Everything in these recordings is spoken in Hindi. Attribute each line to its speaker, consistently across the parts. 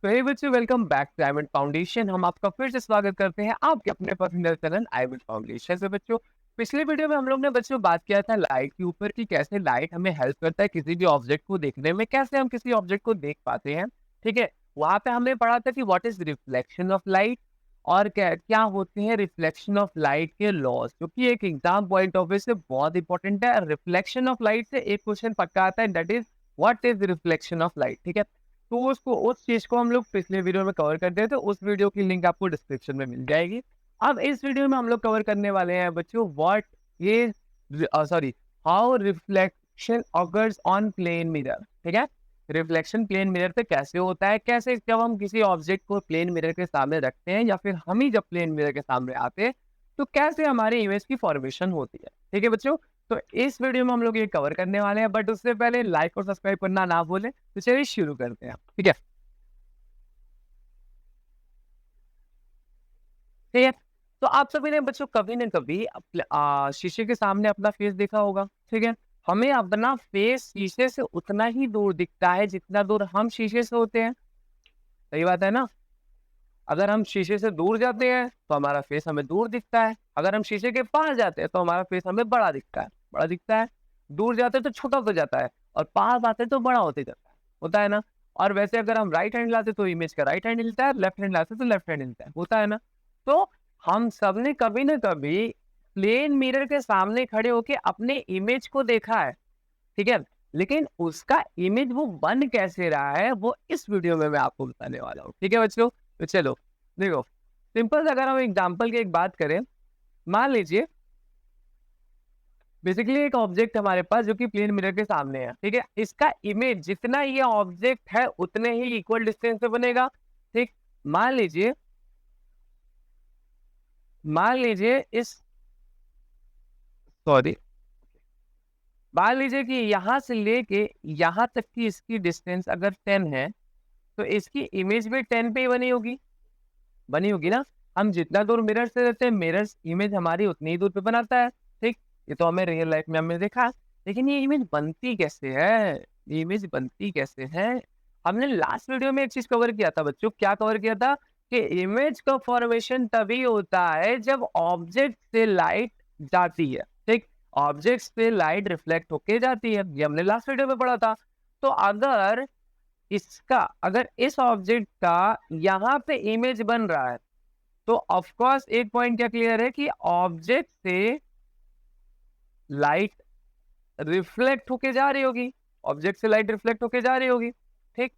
Speaker 1: तो हे बच्चों, वेलकम बैक टू आईवेंट फाउंडेशन। हम आपका फिर से स्वागत करते हैं आपके अपने पसंदीदा चैनल आईवेंट फाउंडेशन से। बच्चों, पिछले वीडियो में हम लोग ने बच्चों बात किया था लाइट के ऊपर कि कैसे लाइट हमें हेल्प करता है किसी भी ऑब्जेक्ट को देखने में, कैसे हम किसी ऑब्जेक्ट को देख पाते हैं। ठीक है, वहां पे हमने पढ़ा था कि what is reflection of light और क्या क्या होते हैं रिफ्लेक्शन ऑफ लाइट के लॉज, जो कि एक एग्जाम पॉइंट ऑफ व्यू से बहुत इंपॉर्टेंट है। रिफ्लेक्शन ऑफ लाइट से एक क्वेश्चन पक्का आता है, that is what is reflection of light. ठीक है, तो उसको उस चीज को हम लोग पिछले वीडियो में कवर करते हैं, तो उस वीडियो की लिंक आपको डिस्क्रिप्शन में मिल जाएगी। अब इस वीडियो में हम लोग कवर करने वाले हैं बच्चों व्हाट ये sorry how reflection occurs on plane mirror. ठीक है, रिफ्लेक्शन प्लेन मिरर पे कैसे होता है, कैसे जब हम किसी ऑब्जेक्ट को प्लेन मिरर के सामने रखते हैं या फिर हम ही जब प्लेन मिरर के सामने आते हैं तो कैसे हमारी इमेज की फॉर्मेशन होती है। ठीक है बच्चों, तो इस वीडियो में हम लोग ये कवर करने वाले हैं, बट उससे पहले लाइक और सब्सक्राइब करना ना भूलें। तो चलिए शुरू करते हैं। ठीक है, ठीक है। तो आप सभी ने बच्चों कभी न कभी शीशे के सामने अपना फेस देखा होगा। ठीक है, हमें अपना फेस शीशे से उतना ही दूर दिखता है जितना दूर हम शीशे से होते हैं। सही बात है ना? अगर हम शीशे से दूर जाते हैं तो हमारा फेस हमें दूर दिखता है, अगर हम शीशे के पास जाते हैं तो हमारा फेस हमें बड़ा दिखता है। दूर जाते हैं तो छोटा हो जाता है और पास आते हैं तो बड़ा होते जाता है, होता है ना? और वैसे अगर हम राइट हैंड लाते तो इमेज का राइट हैंड हिलता है, लेफ्ट हैंड लाते तो लेफ्ट हैंड हिलता है, होता है ना? तो हम सब ने कभी ना कभी प्लेन मिरर के सामने खड़े होके अपने इमेज को देखा है। ठीक है, लेकिन उसका इमेज वो बन कैसे रहा है वो इस वीडियो में मैं आपको बताने वाला हूँ। ठीक है बच्चों, तो चलो देखो, सिंपल अगर हम एग्जांपल की एक बात करें, मान लीजिए बेसिकली एक ऑब्जेक्ट हमारे पास जो कि प्लेन मिरर के सामने है। ठीक है, इसका इमेज जितना ये ऑब्जेक्ट है उतने ही इक्वल डिस्टेंस पे बनेगा। ठीक, मान लीजिए मान लीजिए इस सॉरी मान लीजिए कि यहाँ से लेके यहाँ तक की इसकी डिस्टेंस अगर 10 है तो इसकी इमेज भी 10 पे ही बनी होगी ना? हम जितना दूर मिरर से रहते हैं, मिरर्स इमेज हमारी उतनी ही दूर पे बनाता है। ठीक, ये तो हमें रियल लाइफ में हमने देखा। लेकिन ये इमेज बनती कैसे है? ये इमेज बनती कैसे है? हमने लास्ट वीडियो में एक चीज कवर किया था बच्चों, क्या कवर किया था? कि इमेज का फॉर्मेशन तभी होता है जब ऑब्जेक्ट से लाइट जाती है। ठीक, ऑब्जेक्ट पे लाइट रिफ्लेक्ट होके जाती है, ये हमने लास्ट वीडियो में पढ़ा था। तो अगर इस ऑब्जेक्ट का यहाँ पे इमेज बन रहा है तो ऑफ कोर्स एक पॉइंट क्या क्लियर है कि ऑब्जेक्ट से लाइट रिफ्लेक्ट होके जा रही होगी, ऑब्जेक्ट से लाइट रिफ्लेक्ट होके जा रही होगी। ठीक,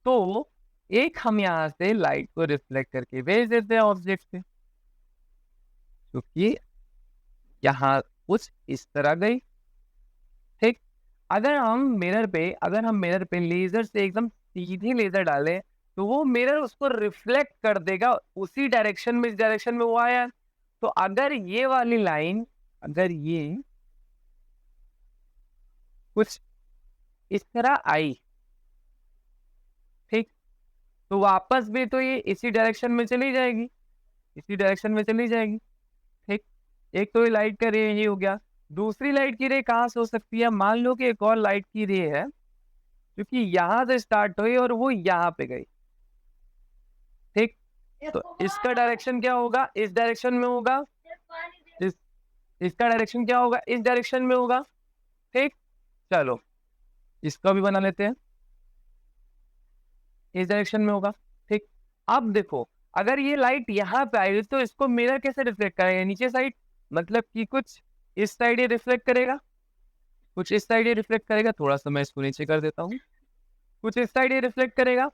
Speaker 1: तो एक हम यहाँ से लाइट को रिफ्लेक्ट करके भेज देते हैं ऑब्जेक्ट से, क्योंकि यहाँ कुछ इस तरह गई। ठीक, अगर हम मिरर पे लेजर से एकदम सीधी लेजर डालें तो वो मिरर उसको रिफ्लेक्ट कर देगा उसी डायरेक्शन में, इस डायरेक्शन में वो आया। तो अगर ये वाली लाइन, अगर ये कुछ इस तरह आई, ठीक, तो वापस भी तो ये इसी डायरेक्शन में चली जाएगी, इसी डायरेक्शन में चली जाएगी। ठीक, एक तो ये लाइट का रे ये हो गया। दूसरी लाइट की रे कहाँ से हो सकती है? मान लो कि एक और लाइट की रे है जो कि यहाँ से स्टार्ट हुई और वो यहाँ पे गई। ठीक, तो इसका डायरेक्शन क्या होगा? इस डायरेक्शन में होगा। इस इसका डायरेक्शन क्या होगा? इस डायरेक्शन में होगा। ठीक, चलो इसका भी बना लेते हैं, इस डायरेक्शन में होगा। ठीक, अब देखो, अगर ये लाइट यहाँ पे आई तो इसको मिरर कैसे रिफ्लेक्ट करेगा? नीचे साइड, मतलब कि कुछ इस साइड ये रिफ्लेक्ट करेगा, कुछ इस साइड ये रिफ्लेक्ट करेगा। थोड़ा सा मैं इसको नीचे कर देता हूँ, कुछ इस साइड ये रिफ्लेक्ट करेगा।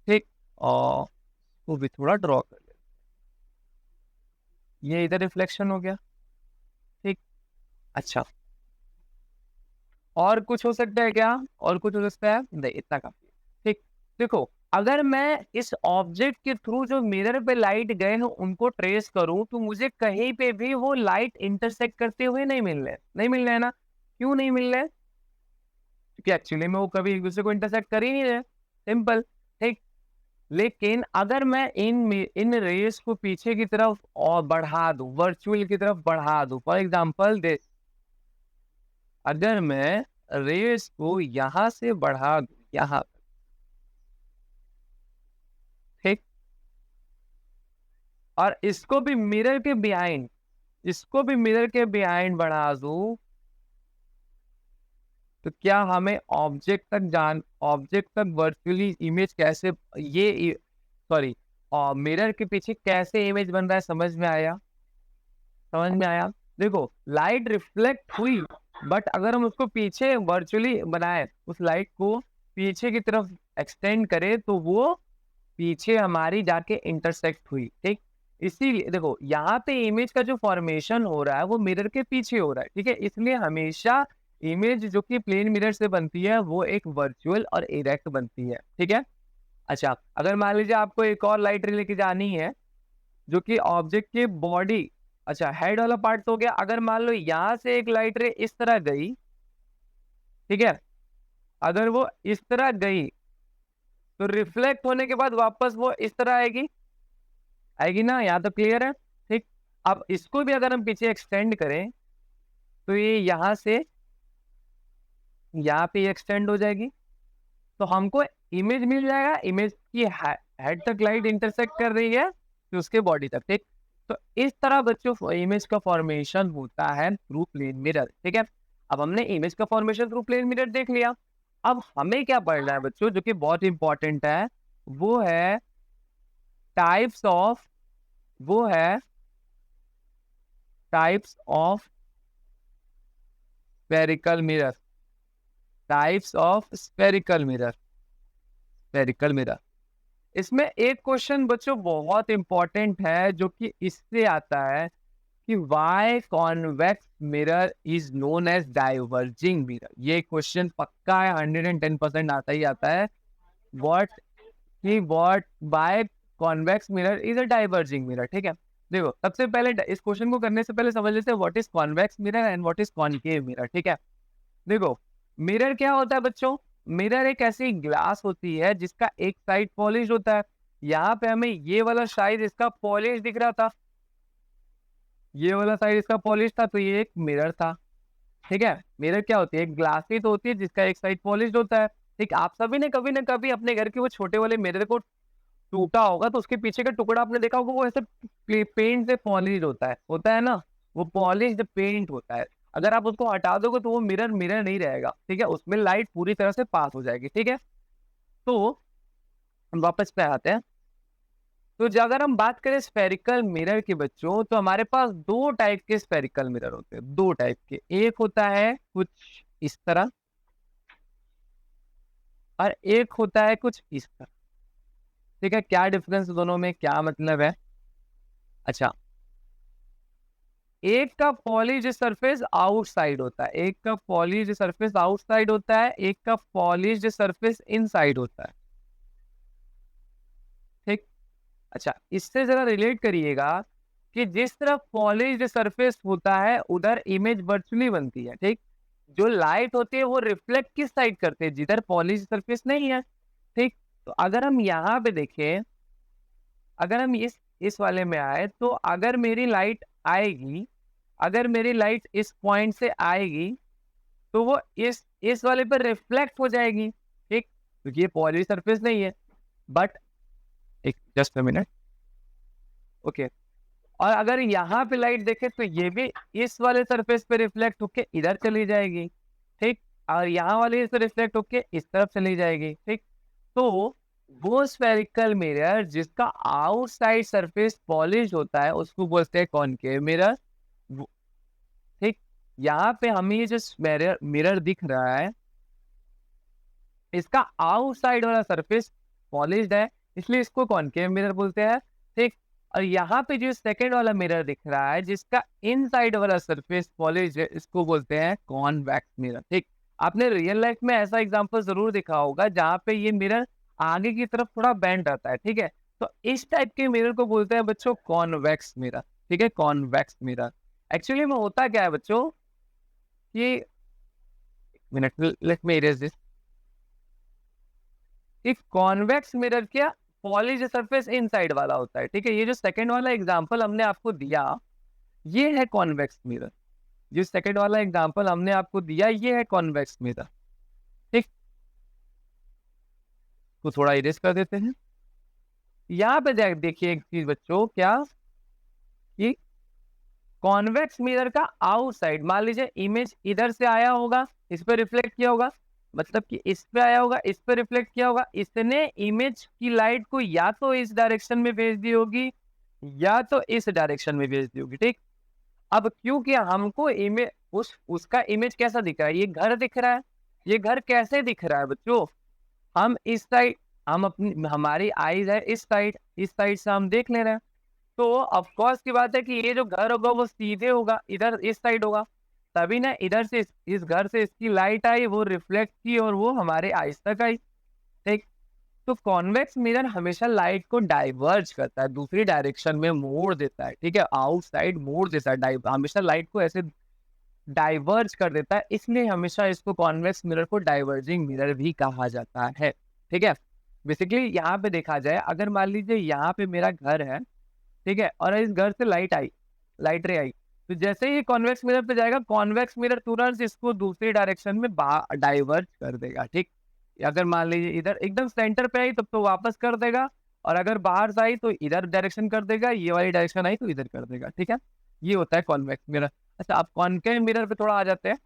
Speaker 1: ठीक, और वो भी थोड़ा ड्रॉ कर ले, ये इधर रिफ्लेक्शन हो गया। ठीक, अच्छा, और कुछ हो सकता है क्या? और कुछ हो सकता है? नहीं, इतना काफी है। ठीक, देखो, अगर मैं इस ऑब्जेक्ट के थ्रू जो मिरर पे लाइट गए हैं उनको ट्रेस करूं तो मुझे कहीं पे भी वो लाइट इंटरसेक्ट करते हुए नहीं मिल रहे हैं ना? क्यों नहीं मिल रहे? क्योंकि एक्चुअली में वो कभी एक दूसरे को इंटरसेक्ट कर ही नहीं रहे, सिंपल। ठीक, लेकिन अगर मैं इन रेस को पीछे की तरफ और बढ़ा दूं, वर्चुअल की तरफ बढ़ा दूं, फॉर एग्जांपल दिस, अगर मैं रेस को यहां से बढ़ा दूं यहाँ, और इसको भी मिरर के बिहाइंड, इसको भी मिरर के बिहाइंड बढ़ा दूं, तो क्या हमें ऑब्जेक्ट तक वर्चुअली इमेज कैसे, ये सॉरी, मिरर के पीछे कैसे इमेज बन रहा है, समझ में आया? समझ में आया? देखो लाइट रिफ्लेक्ट हुई, बट अगर हम उसको पीछे वर्चुअली बनाए, उस लाइट को पीछे की तरफ एक्सटेंड करें, तो वो पीछे हमारी जाके इंटरसेक्ट हुई, ठीक। इसीलिए देखो यहाँ पे इमेज का जो फॉर्मेशन हो रहा है वो मिरर के पीछे हो रहा है, ठीक है। इसलिए हमेशा इमेज जो कि प्लेन मिरर से बनती है वो एक वर्चुअल और इरेक्ट बनती है, ठीक है। अच्छा, अगर मान लीजिए आपको एक और लाइट रे लेके जानी है जो कि ऑब्जेक्ट के बॉडी, अच्छा हेड वाला पार्ट तो हो गया। अगर मान लो यहाँ से एक लाइट रे इस तरह गई, ठीक है, अगर वो इस तरह गई तो रिफ्लेक्ट होने के बाद वापस वो इस तरह आएगी, आएगी ना? यहाँ तो क्लियर है, ठीक। अब इसको भी अगर हम पीछे एक्सटेंड करें तो ये यहाँ से यहाँ पे एक्सटेंड हो जाएगी, तो हमको इमेज मिल जाएगा। इमेज की हेड तक लाइट इंटरसेक्ट कर रही है तो उसके बॉडी तक, ठीक। तो इस तरह बच्चों इमेज का फॉर्मेशन होता है थ्रू प्लेन मिरर, ठीक है। अब हमने इमेज का फॉर्मेशन थ्रू प्लेन मिरर देख लिया। अब हमें क्या पढ़ना है बच्चों, जो कि बहुत इंपॉर्टेंट है, वो है टाइप्स ऑफ, वो है types of spherical mirror, types of spherical mirror, spherical mirror. इसमें एक क्वेश्चन बच्चों बहुत इंपॉर्टेंट है जो कि इससे आता है कि why convex mirror is known as diverging mirror. ये क्वेश्चन पक्का है, 110% आता ही आता है। What why convex mirror is a diverging mirror, ठीक है। देखो सबसे पहले इस क्वेश्चन को करने से पहले समझ लेते हैं what is convex mirror and what is concave mirror, ठीक है। देखो मिरर क्या होता है बच्चों, मिरर एक ऐसी ग्लास होती है जिसका एक साइड पॉलिश होता है। यहाँ पे हमें ये वाला साइड इसका पॉलिश दिख रहा था, ये वाला साइड इसका पॉलिश था, तो ये एक मिरर था, ठीक है। मिरर क्या होती है, एक ग्लास ही तो होती है जिसका एक साइड पॉलिश होता है, ठीक। आप सभी ने कभी ना कभी अपने घर के वो छोटे वाले मिरर को टूटा होगा तो उसके पीछे का टुकड़ा आपने देखा होगा, वो ऐसे पेंट से पॉलिश होता है ना, वो पॉलिश पेंट होता है। अगर आप उसको हटा दोगे तो वो मिरर मिरर नहीं रहेगा, ठीक है, उसमें लाइट पूरी तरह से पास हो जाएगी, ठीक है। तो हम वापस पे आते हैं। तो अगर हम बात करें स्फेरिकल मिरर के बच्चों, तो हमारे पास दो टाइप के स्फेरिकल मिरर होते हैं, दो टाइप के। एक होता है कुछ इस तरह और एक होता है कुछ इस तरह, ठीक है। क्या डिफरेंस दोनों में, क्या मतलब है? अच्छा, एक का पॉलिश सरफेस आउटसाइड होता है, एक का पॉलिश सरफेस आउटसाइड होता है, एक का पॉलिश सरफेस इनसाइड होता है, ठीक। अच्छा, इससे जरा रिलेट करिएगा कि जिस तरफ पॉलिश सरफेस होता है उधर इमेज वर्चुअली बनती है, ठीक। जो लाइट होती है वो रिफ्लेक्ट किस साइड करते हैं, जिधर पॉलिश सरफेस नहीं है, ठीक। तो अगर हम यहाँ पे देखें, अगर हम इस वाले में आए, तो अगर मेरी लाइट आएगी, अगर मेरी लाइट इस पॉइंट से आएगी तो वो इस वाले पर रिफ्लेक्ट हो जाएगी, ठीक, क्योंकि ये पॉली सरफेस नहीं है। बट एक जस्ट अ मिनट, ओके। और अगर यहाँ पे लाइट देखे तो ये भी इस वाले सरफेस पे रिफ्लेक्ट होके इधर चली जाएगी, ठीक। और यहाँ वाले इस पे रिफ्लेक्ट होके इस तरफ चली जाएगी, ठीक। तो वो स्फेरिकल मिरर जिसका आउटसाइड सरफेस पॉलिश होता है उसको बोलते हैं कॉनकेव मिरर, ठीक। यहाँ पे हमें ये जो मिरर मिरर दिख रहा है इसका आउटसाइड वाला सरफेस पॉलिश्ड है, इसलिए इसको कॉनकेव मिरर बोलते हैं, ठीक। और यहाँ पे जो सेकंड वाला मिरर दिख रहा है जिसका इनसाइड वाला सरफेस पॉलिश्ड है, इसको बोलते हैं कॉन्वेक्स मिरर, ठीक। आपने रियल लाइफ में ऐसा एग्जांपल जरूर देखा होगा जहाँ पे ये मिरर आगे की तरफ थोड़ा बेंड रहता है, ठीक है। तो इस टाइप के मिरर को बोलते हैं बच्चों कॉन्वेक्स मिरर, ठीक है, कॉन्वेक्स मिरर। एक्चुअली में होता क्या है बच्चों, कि minute, let me erase this. एक कॉन्वेक्स मिरर क्या, पॉलिश सरफेस इनसाइड वाला होता है, ठीक है। ये जो सेकंड वाला एग्जांपल हमने आपको दिया ये है कॉन्वेक्स मिरर, जो सेकंड वाला एग्जांपल हमने आपको दिया ये है कॉन्वेक्स मिरर, ठीक। तो थोड़ा इरेज कर देते हैं। यहाँ पे देखिए एक चीज बच्चों, क्या कि कॉन्वेक्स मिरर का आउटसाइड, मान लीजिए इमेज इधर से आया होगा, इस पे रिफ्लेक्ट किया होगा, मतलब कि इस पे आया होगा, इस पे रिफ्लेक्ट किया होगा, इसने इमेज की लाइट को या तो इस डायरेक्शन में भेज दी होगी या तो इस डायरेक्शन में भेज दी होगी, ठीक। अब क्योंकि हमको इमेज उसका इमेज कैसा दिख रहा है, ये घर दिख रहा है। ये घर कैसे दिख रहा है बच्चों, हम इस साइड, हम अपनी हमारी आईज है इस साइड से हम देख ले रहे हैं, तो ऑफ कोर्स की बात है कि ये जो घर होगा वो सीधे होगा, इधर इस साइड होगा, तभी ना इधर से इस घर से इसकी लाइट आई, वो रिफ्लेक्ट की और वो हमारे आईज तक आई, ठीक। तो कॉन्वेक्स मिरर हमेशा लाइट को डाइवर्ज करता है, दूसरी डायरेक्शन में मोड़ देता है, ठीक है, आउटसाइड मोड़ देता है, हमेशा लाइट को ऐसे डाइवर्ज कर देता है, इसलिए हमेशा इसको कॉन्वेक्स मिरर को डाइवर्जिंग मिरर भी कहा जाता है, ठीक है। बेसिकली यहाँ पे देखा जाए, अगर मान लीजिए यहाँ पे मेरा घर है, ठीक है, और इस घर से लाइट रे आई, तो जैसे ही कॉन्वेक्स मिरर पे जाएगा, कॉन्वेक्स मिरर तुरंत इसको दूसरी डायरेक्शन में डाइवर्ट कर देगा, ठीक। अगर मान लीजिए इधर एकदम सेंटर पे आई तब तो वापस कर देगा, और अगर बाहर से आई तो इधर डायरेक्शन कर देगा, ये वाली डायरेक्शन आई तो इधर कर देगा, ठीक है। ये होता है कॉन्वेक्स मिरर। अच्छा, आप कॉनकेव मिरर पे थोड़ा आ जाते हैं।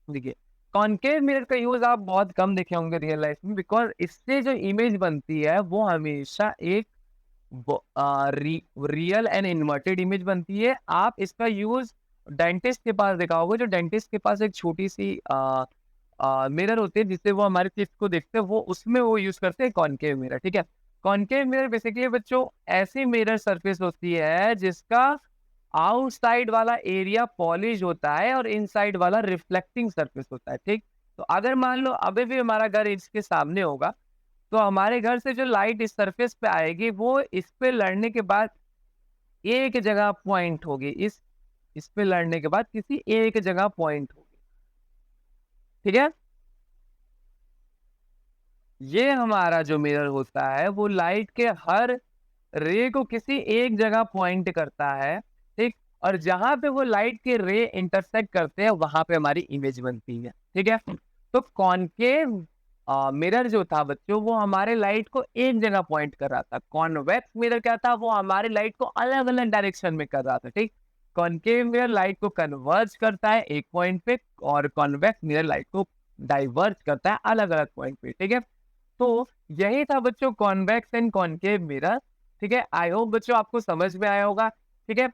Speaker 1: देखिए, कॉनकेव मिरर का यूज आप बहुत कम देखे होंगे रियल लाइफ में, बिकॉज इससे जो इमेज बनती है वो हमेशा एक रियल एंड इन्वर्टेड इमेज बनती है। आप इसका यूज डेंटिस्ट के पास देखा होगा, जो डेंटिस्ट के पास एक छोटी सी मिरर होती है जिससे वो हमारे टीथ को देखते हैं, वो उसमें वो यूज करते हैं कॉनकेव मिरर, ठीक है। कॉनकेव मिरर बेसिकली बच्चों ऐसी मिरर सरफेस होती है जिसका आउटसाइड वाला एरिया पॉलिश होता है और इनसाइड वाला रिफ्लेक्टिंग सरफेस होता है, ठीक। तो अगर मान लो अभी भी हमारा घर इसके सामने होगा, तो हमारे घर से जो लाइट इस सरफेस पे आएगी वो इस पे लड़ने के बाद एक जगह पॉइंट होगी, इस पे लड़ने के बाद किसी एक जगह पॉइंट होगी, ठीक है। ये हमारा जो मिरर होता है वो लाइट के हर रे को किसी एक जगह पॉइंट करता है, ठीक। और जहां पे वो लाइट के रे इंटरसेक्ट करते हैं वहां पे हमारी इमेज बनती है, ठीक है। तो कॉनकेव मिरर जो था बच्चों वो हमारे लाइट को एक जगह पॉइंट कर रहा था। कॉन्वेक्स मिरर क्या था, वो हमारे लाइट को अलग अलग डायरेक्शन में कर रहा था, ठीक। कॉनकेव मिरर लाइट को कन्वर्ज करता है एक पॉइंट पे, और कॉन्वेक्स मिरर लाइट को डाइवर्ज करता है अलग अलग पॉइंट पे, ठीक है। तो यही था बच्चों कॉन्वेक्स एंड कॉनकेव मिरर, ठीक है। आई होप बच्चों आपको समझ में आया होगा, ठीक है।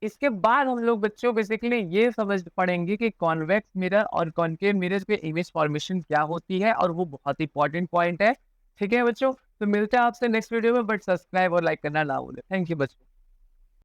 Speaker 1: इसके बाद हम लोग बच्चों बेसिकली ये समझ पड़ेंगे कि कॉन्वेक्स मिरर और कॉनकेव मिरर पे इमेज फॉर्मेशन क्या होती है, और वो बहुत इंपॉर्टेंट पॉइंट है, ठीक है बच्चों। तो मिलते हैं आपसे नेक्स्ट वीडियो में, बट सब्सक्राइब और लाइक करना ना भूलें। थैंक यू बच्चों।